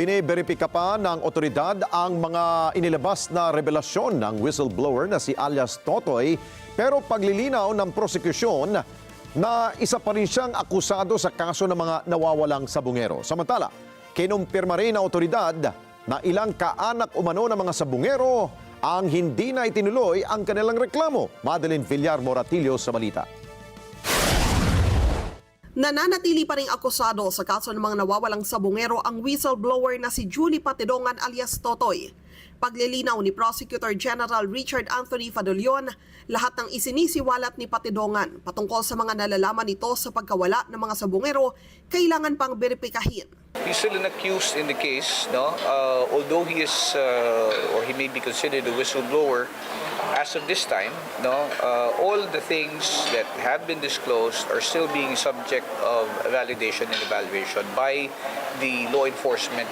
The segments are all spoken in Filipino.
Biniberipika pa ng otoridad ang mga inilabas na revelasyon ng whistleblower na si alias Totoy, pero paglilinaw ng prosekusyon na isa pa rin siyang akusado sa kaso ng mga nawawalang sabungero. Samantala, kinumpirma rin ng otoridad na ilang kaanak umano ng mga sabungero ang hindi na itinuloy ang kanilang reklamo. Madeline Villar Moratillo sa balita. Nananatili pa ring akusado sa kaso ng mga nawawalang sabungero ang whistleblower na si Julie Patidongan alias Totoy. Paglilinaw ni Prosecutor General Richard Anthony Fadolion, lahat ng isinisiwalat ni Patidongan patungkol sa mga nalalaman nito sa pagkawala ng mga sabungero kailangan pang beripikahin. He's still an accused in the case, no? Although he is or he may be considered a whistleblower, as of this time, no, all the things that have been disclosed are still being subject of validation and evaluation by the law enforcement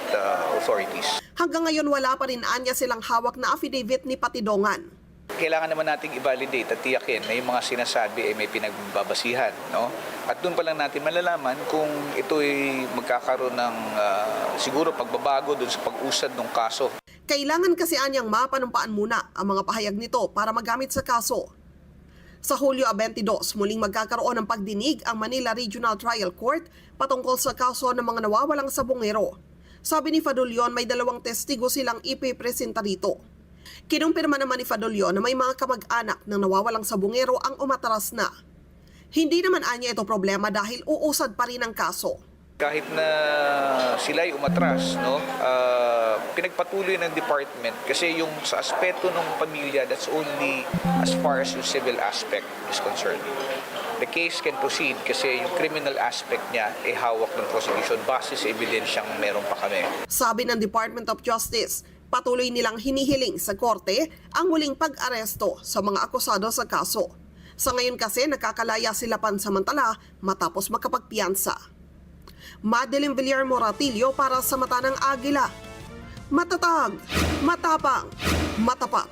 authorities. Hanggang ngayon wala pa rin anya silang hawak na affidavit ni Patidongan. Kailangan naman nating i-validate at tiyakin na yung mga sinasabi ay may pinagbabasihan, no? At doon pa lang natin malalaman kung ito'y magkakaroon ng siguro pagbabago doon sa pag-usad ng kaso. Kailangan kasi anyang mapanumpaan muna ang mga pahayag nito para magamit sa kaso. Sa Hulyo 22, muling magkakaroon ng pagdinig ang Manila Regional Trial Court patungkol sa kaso ng mga nawawalang sabungero. Sabi ni Fadolion, may 2 testigo silang ipipresenta dito. Kinumpirma naman ni Fadolion na may mga kamag-anak ng nawawalang sabungero ang umatras na. Hindi naman anya ito problema dahil uusad pa rin ang kaso. Kahit na sila'y umatras, no, pinagpatuloy ng department kasi yung sa aspeto ng pamilya, that's only as far as yung civil aspect is concerned. The case can proceed kasi yung criminal aspect niya ay hawak ng prosecution base sa ebidensyang meron pa kami. Sabi ng Department of Justice, patuloy nilang hinihiling sa korte ang muling pag-aresto sa mga akusado sa kaso. Sa ngayon kasi nakakalaya sila pansamantala matapos makapagpiyansa. Madeline Villar Moratillo para sa Mata ng Agila. Matatag, matapang, matapat.